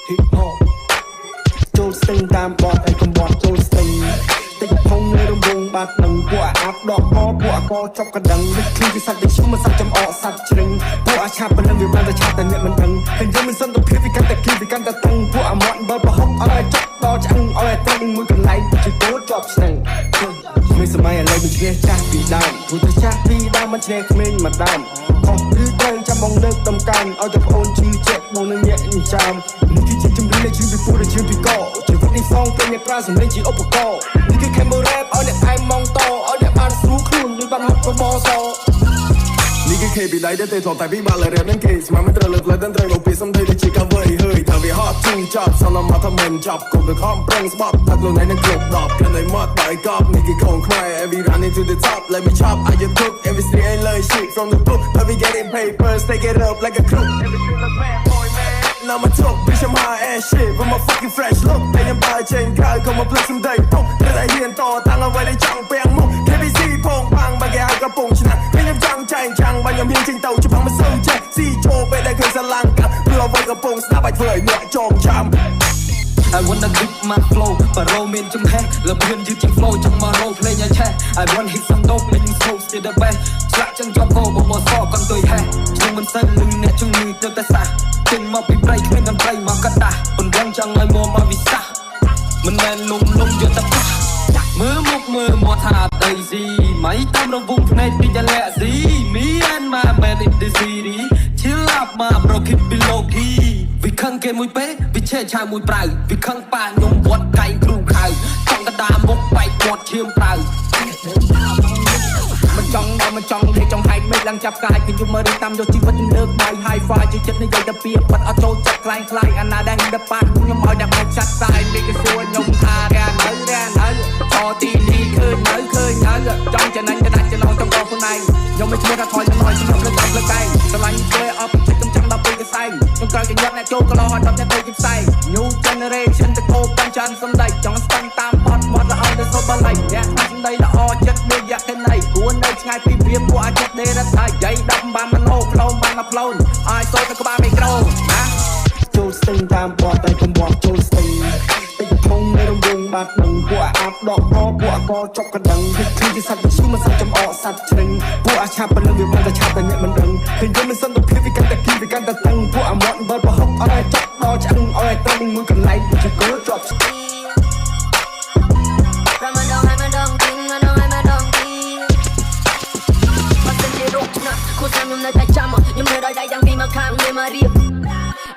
hip hop ចូលស្ទឹងតាមបទឯកំបត់ចូលស្ទឹងតិចផុងនៅរំវងបាត់នឹងពួកអាប់ដកអពួកអកចប់កណ្ដឹងវិធីវិស័យដូចខ្ញុំមិនសាច់ចំអកសាច់ជ្រឹងពួកអាឆាប់ប៉ុណ្ណឹងវាបានតែឆាប់តែអ្នកមិនដឹងហើយយើងមិនសន្តិភាពវាកាន់តែគីវាកាន់តែតឹងពួកអាមាត់បើប្រហុកឲ្យចប់ដល់ឆ្អឹងឲ្យតែមួយកន្លែងជាគោជាប់ស្នឹងមានសម័យឥឡូវមិនឈ្នះចាស់ពីដើមព្រោះតែចាស់ពីដើមមិនឈ្នះក្មេងមកដើមខុសឬត្រូវចាំបងលើកតំកើងឲ្យតែប្អូនជឿជាក់បងនឹងញាក់ចាំនេះគឺជាជំនឿនៃជឿពីពូដែលជឿពីកជីវិតនេះសងពេលអ្នកប្រើសម្លេងជាឧបករណ៍នេះគឺ camera rap ឲ្យអ្នកថែមម៉ងតឲ្យអ្នកបានស្រួលខ្លួនដូចបានហត់ប្រមសនេះគឺ KB ដៃដែលទេធ្លាប់តែពីបាល់រ៉េបនឹងគេស្មានមិនត្រូវលើកឡើងត្រូវមកពីសំដីដូចជា cover ហើយថាវាហត់ជឿចាប់សន្មត់ថាមិនចាប់គុំទៅខំប្រឹងស្បត់ថាខ្លួនឯងនឹងគ្រប់ដប់កាន់តែមកបាយកប់នេះគឺកូនខ្មែរ every running to the top let me chop I just took every street and learn shit from the book but we getting papers take it up like a crook every single man boy man now my talk bitch I'm high ass shit with my fucking fresh look they am by chain guy come on play some day boom តែហ៊ានតតាំងអ្វីដែលចង់ពាំងមុខ KBC ផងបាំងបើគេហៅកំពុងឆ្នាំខ្ញុំចង់ចែងចាំងបើខ្ញុំមានចេញទៅច្បាស់មិនសូវចេះស៊ីចូលពេលដែលឃើញស្រឡាំងកាប់ព្រោះអ្វីកំពុងស្ដាប់ឲ្យធ្វើឲ្យអ្នកចងចាំ I wanna grip my flow បរោមានចំហេះលំហ៊ានយឺតជាង flow ចង់មករោភ្លេងឲ្យឆេះ I want hit some dope លេង slow still the best ឆ្លាក់ចឹងជាប់គោបបសកន្ទុយហេះខ្ញុំមិនសិនលឹងអ្នកជំងឺទៅតែសះចេញមកពីព្រៃគ្មានតន្ត្រីមកកាត់ដាស់ពន្រឹងចង់ឲ្យមកវិសាមិនមែនលំយកតែប៉ះមើលមុខមើលមកថាដីស៊ីមិនតាមរង្វង់ភ្នែកពីចលែកស៊ី Me and my man in the city chill up my bro keep below key វិខឹងគេមួយពេវិឆេឆាមួយប្រៅវិខឹងប៉ាខ្ញុំវត្តកៃគ្រូខៅចង់កដាមុខបែកមាត់ឈាមប្រៅមិនចង់ដល់មិនចង់ទេចង់ហែកមេឃឡើងចាប់កាយគឺយំមើលតាមយកជីវិតខ្ញុំលើកដៃ high five ជឿចិត្តនេះយកតែពីបាត់អត់ចូលចិត្តខ្លាំងខ្លាយអាណាដែលដល់ប៉ាខ្ញុំឲ្យដាក់មកចាត់សាយមេឃសួរខ្ញុំថារាននៅតទីនេះឃើញនៅចង់ចំណេញទៅដាច់ចំណងចង់ដល់ខ្លួនឯងខ្ញុំមិនឈ្មោះថាថយចំណយខ្ញុំលើកតាមលើកឯងស្រឡាញ់គេអត់ពីចិត្តខ្ញុំចាំដល់ពេលកសែងខ្ញុំក្រោយកញ្ញាត់អ្នកចូលកន្លោះឲ្យដល់អ្នកទៅជាផ្សេង New generation ទៅគោតាមចានសំដីចង់ស្តាំងតាមបត់មាត់ល្អទៅសុបលៃអ្នកសំដីល្អចិត្តមួយយ៉ាកណៃគួរនៅឆ្ងាយពីព្រាមពួកអាចចិត្តដេរថាយាយ10បានមិនអូផ្លោមបានមកផ្លូនឲ្យសូទៅក្បាលមីក្រូណាចូលស្ទឹងតាមបត់តែកំបត់ចូលស្ទឹងតិចផុងនៅរំវងបាត់នឹងពួកអាប់ដកអពួកអកចប់កណ្ដឹងវិធីវិស័យដូចខ្ញុំមិនសាច់ចំអកសាច់ជ្រឹងពួកអាឆាប់ប៉ុណ្ណឹងវាបានតែឆាប់តែអ្នកមិនដឹងឃើញយើងមិនសន្តិភាពវាកាន់តែគីវាកាន់តែតឹងពួកអាមាត់បើប្រហុកឲ្យចប់ដល់ឆ្អឹងឲ្យតែមួយកន្លែងជាគោជាប់ខ្ញុំនៅតែចាំខ្ញុំនៅដល់ដៃយ៉ាងពីមកខាងវាមករៀប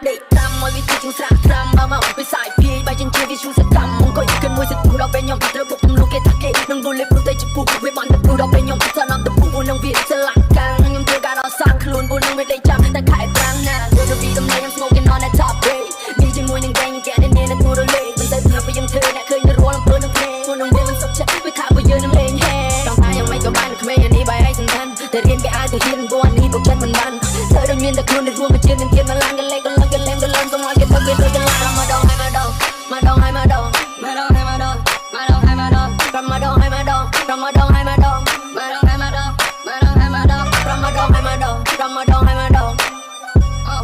ដេកតាមមកវិធីជាងស្រាក់ត្រាំបើមកពីសាយពីបាយជាងជាវាឈូសកម្មអង្គុយគិនមួយសិតពូដល់ពេលខ្ញុំត្រូវពុកខ្ញុំលោកគេថាគេនឹងបុលេព្រោះតែជាពូវាបានទៅពូដល់ពេលខ្ញុំទៅនាំទៅពូនឹងវាឆ្លាក់កាំងខ្ញុំធ្វើការដល់សាំខ្លួនពូនឹងវាដេកចាំតែខែប្រាំងណាទៅពីតំណែងខ្ញុំ smoking on that top day នេះជាមួយនឹង gang គេនេះនៅទូរលេមិនទៅធ្វើឲ្យយើងធ្វើអ្នកឃើញទៅរាល់អំពើនឹងគ្នាខ្លួននឹងវាមិនសុខចិត្តវាខាប់ឲ្យយើងនឹងលេងហេដល់តែយ៉ាងម៉េចក៏បានក្មេងនេះបាយឲ្យសំខាន់តែរៀនគេឲ្យទៅហ៊ានពូនេះពុកចិត្តមិនបានធ្វើដូចមានតែខ្លួនដែលរួមបញ្ជានឹងទៀតមកឡើងកលេងកលេងកលេងកលេងកុំឲ្យគេទៅវាដូចកន្លងមកដងឲ្យមកដងមកដងឲ្យមកដងមកដងឲ្យមកដងមកដងឲ្យមកដងប្រមកដងឲ្យមកដងប្រមកដងឲ្យមកដងមកដងឲ្យមកដងមកដងឲ្យមកដងប្រមកដងឲ្យមកដងប្រមកដងឲ្យមកដងអូ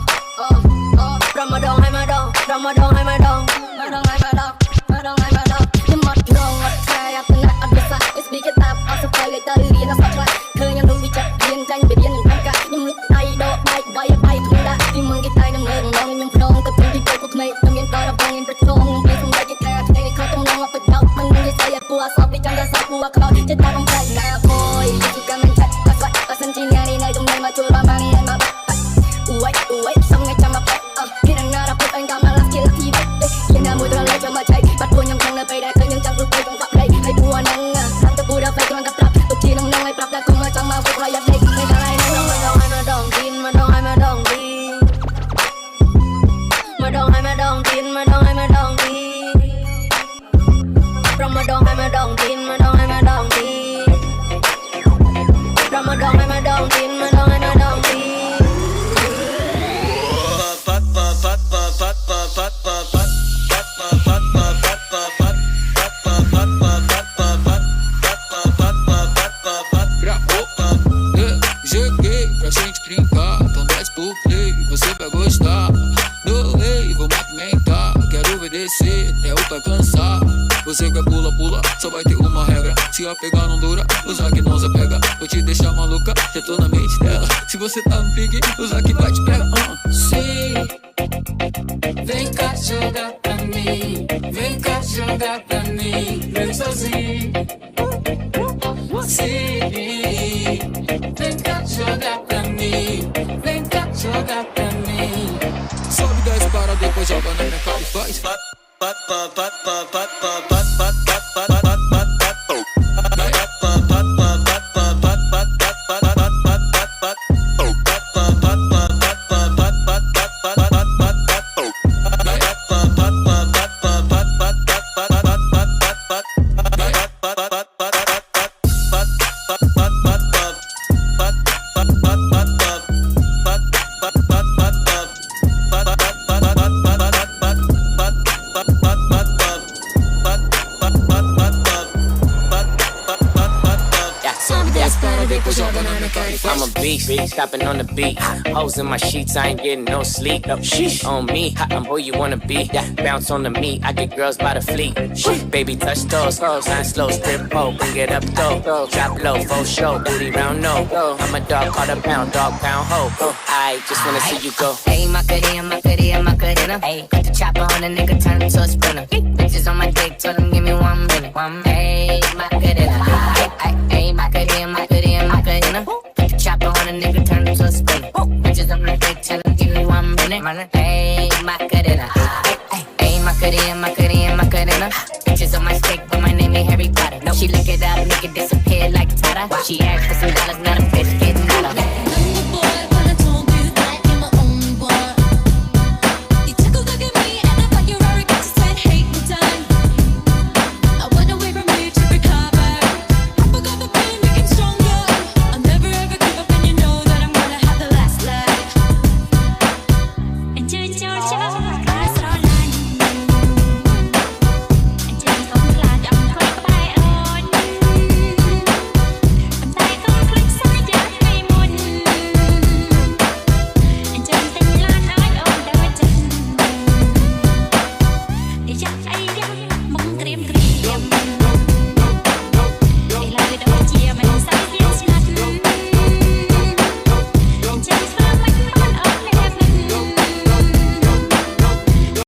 ប្រមកដងឲ្យមកដងប្រមកដងឲ្យមកដងមកដងឲ្យមកដងមកដងឲ្យមកដងខ្ញុំមកដងអត់ខ្លាចអត់ណាត់អត់វិសាអេស្ពីគេតាប់អត់ស្បាយលេទៅរៀនអត់ស្លាប់ឃើញខ្ញុំនឹងវិចាររៀនចាញ់ពីរៀននឹងកាខ្ញុំលុយដៃដកបែកបាយខ្លួនដាក់ទីមុនគេតែនឹងលើខ្ញុំប្រងទៅពីពីពុកក្មេងខ្ញុំមានតរបងមានប្រជុំពីសំដីគេថាថ្ងៃនេះខំទំនងបិទដោមិននិយាយឲ្យពូអសបពីចាំតែសាពូអខ្លោចចិត្តតែកំប្លែងណាអើយគឺកម្មមិនឆាត់អត់ស្វាក់អត់សិនជាញ៉ានេះនៅទំនេរមកជួយបានបាននេះមកបាក់អ៊ូយសំងាចាំមកគេនឹងណារាប់អញកំឡាស់ជាទីបាត់យើងណាមួយត្រឡប់ចាំមកឆៃបាត់ពូខ្ញុំចង់នៅពេលដែលឃើញខ្ញុំចង់ព្រោះពេលខ្ញុំបាក់ព្រៃឲ្យពូហ្នឹងតាមទៅពូដល់ពេលគ្រាន់តែប្រាប់ទុកជានឹងឲ្យប្រាប់តែគុំមកចង់មកព្រោះយ៉ាប់ដេកនៅដល់ហើយនឹងមកដងទីនមកដងឲ្យមកដងទីមកដងឲ្យមកដងទីនមកដងឲ្យមកដងទីប្រមកដងឲ្យមកដងទីនមកដងឲ្យមកដងទីប្រមកដងឲ្យមកដងទីនមកដងឲ្យមកដងទីJoguei pra gente brincar, então desce pro play, você vai gostar. No way, vou movimentar. vai descer até o tá cansar. Você quer pula, pula, só vai ter uma regra. Se a pegar não dura, usa que não se pega. Vou te deixar maluca, já tô na mente dela. Se você tá no pique, usa que vai te pega. Sim, vem cá jogar pra mim. Vem cá jogar pra mim. Vem sozinho. Sim, vem cá jogar pra mim. Vem cá jogar pra mim. Sobe 10 para depois joga na minha cara e faz. I'm a beast, stopping on the beat. Hoes in my sheets, I ain't getting no sleep. No, sheesh on me, I'm who you wanna be. Bounce on the meat, I get girls by the fleet. Baby, touch toes, line slow, strip pole, bring it up though. Drop low, full show, booty round no. I'm a dog, call a pound, dog pound ho. I just wanna see you go. Hey, Macarena, Macarena, Macarena. Hey, got the chopper on the nigga, turn him to a sprinter. Bitches on my dick, told him give me 1 minute. Hey, Macarena, hey, Macarena, Macarena, Macarena. Got the chopper on a nigga, turn him to a sprinter. Bitches on my dick, tell him give me 1 minute. Hey, Macarena, hey, Macarena, Macarena, Macarena. Bitches on my stick, but my name ain't Harry Potter. No, she lick it up, make it disappear like Tata. She asked for some dollars, not a bitch.